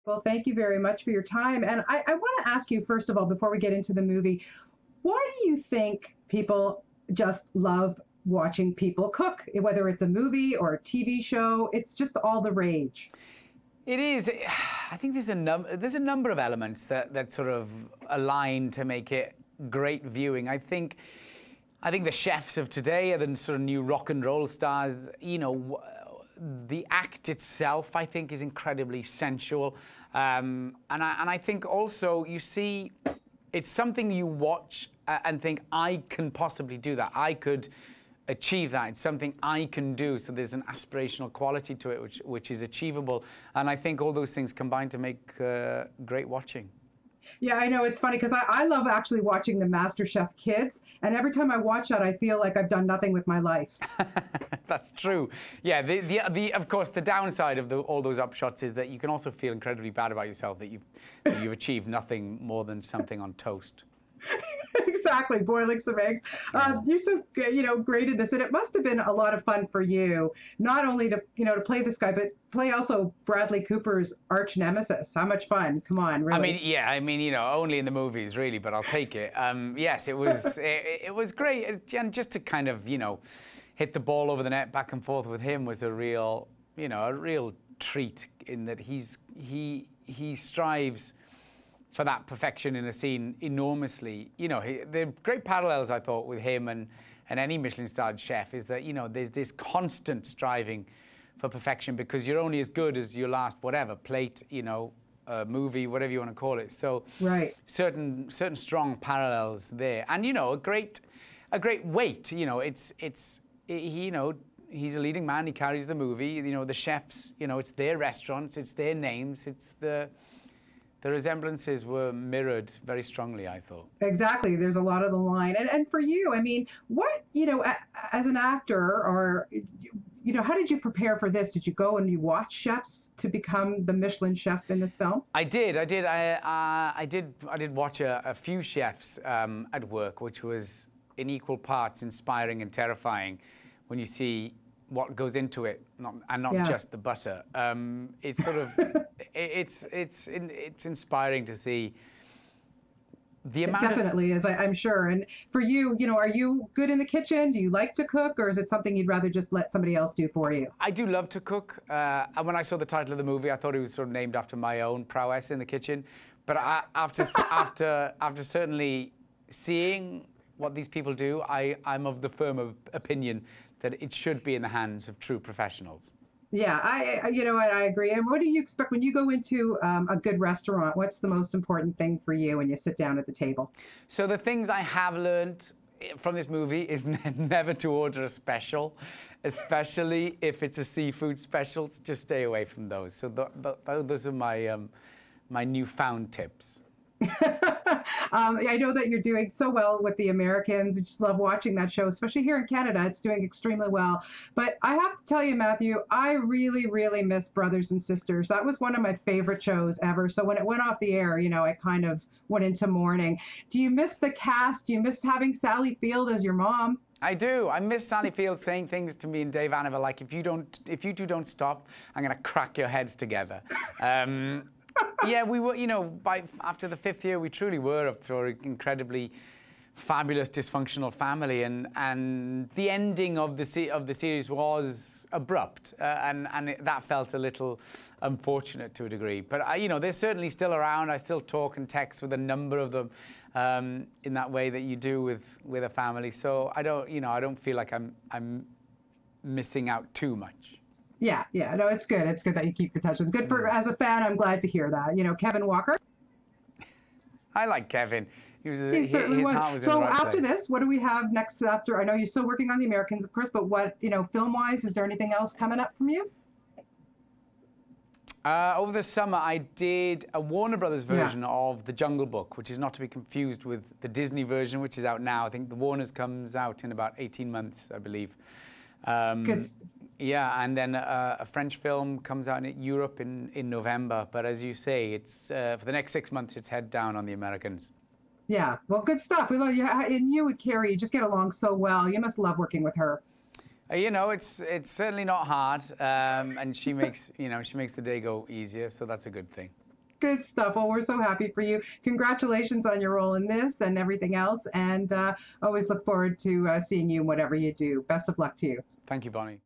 Well, thank you very much for your time. And I want to ask you, first of all, before we get into the movie, why do you think people just love watching people cook? Whether it's a movie or a TV show, it's just all the rage. It is. I think there's a number of elements that sort of align to make it great viewing. I think the chefs of today are the sort of new rock and roll stars. You know, the act itself, I think, is incredibly sensual, and I think also you see, it's something you watch and think, I can possibly do that. I could achieve that. It's something I can do. So there's an aspirational quality to it, which is achievable. And I think all those things combine to make great watching. Yeah, I know. It's funny because I love actually watching the MasterChef kids. And every time I watch that, I feel like I've done nothing with my life. That's true. Yeah, of course, the downside of all those upshots is that you can also feel incredibly bad about yourself that you've achieved nothing more than something on toast. Exactly, boiling some eggs. You're so great in this, and it must have been a lot of fun for you, not only to play this guy, but play also Bradley Cooper's arch nemesis. How much fun? Come on, really. I mean, only in the movies, really, but I'll take it. Yes, it was it was great, and just to kind of hit the ball over the net back and forth with him was a real treat, in that he strives for that perfection in a scene enormously. The great parallels, I thought, with him and any Michelin-starred chef is that, there's this constant striving for perfection, because you're only as good as your last whatever plate, movie, whatever you want to call it. So right. certain strong parallels there, and a great weight. He's a leading man. He carries the movie. The chefs. It's their restaurants. It's their names. It's the resemblances were mirrored very strongly, I thought. Exactly. There's a lot of the line. And for you, I mean, what, as an actor, or, how did you prepare for this? Did you go and you watch chefs to become the Michelin chef in this film? I did. I did watch a few chefs at work, which was in equal parts inspiring and terrifying when you see what goes into it, not just the butter. It's sort of, it's inspiring to see the amount. It definitely is, I'm sure. And for you, are you good in the kitchen? Do you like to cook, or is it something you'd rather just let somebody else do for you? I do love to cook. And when I saw the title of the movie, I thought it was sort of named after my own prowess in the kitchen. But after certainly seeing what these people do, I'm of the firm opinion that it should be in the hands of true professionals. Yeah, I agree. And what do you expect when you go into a good restaurant? What's the most important thing for you when you sit down at the table? So the things I have learned from this movie is never to order a special, especially if it's a seafood special. Just stay away from those. So those are my newfound tips. I know that you're doing so well with the Americans. I just love watching that show, especially here in Canada. It's doing extremely well. But I have to tell you, Matthew, I really, really miss Brothers and Sisters. That was one of my favorite shows ever. So when it went off the air, I kind of went into mourning. Do you miss the cast? Do you miss having Sally Field as your mom? I do. I miss Sally Field saying things to me and Dave Aniver like, if you two don't stop, I'm going to crack your heads together. Yeah, we were, after the 5th year, we truly were up for an incredibly fabulous dysfunctional family, and the ending of the series was abrupt, and that felt a little unfortunate to a degree. But they're certainly still around. I still talk and text with a number of them in that way that you do with a family. So I don't feel like I'm missing out too much. Yeah, no, it's good. It's good that you keep in touch. It's good as a fan. I'm glad to hear that. Kevin Walker. I like Kevin. He certainly was. Heart was so in the right after place. this, what do we have next? After, I know you're still working on the Americans, of course, but what film-wise, is there anything else coming up from you? Over the summer, I did a Warner Brothers version of The Jungle Book, which is not to be confused with the Disney version, which is out now. I think the Warner's comes out in about 18 months, I believe. Good. Yeah, and then a French film comes out in Europe in November. But as you say, it's for the next 6 months, it's head down on the Americans. Yeah, well, good stuff. We love you, and you and Carrie, you just get along so well. You must love working with her. It's certainly not hard, and she makes the day go easier, so that's a good thing. Good stuff. Well, we're so happy for you. Congratulations on your role in this and everything else. And always look forward to seeing you in whatever you do. Best of luck to you. Thank you, Bonnie.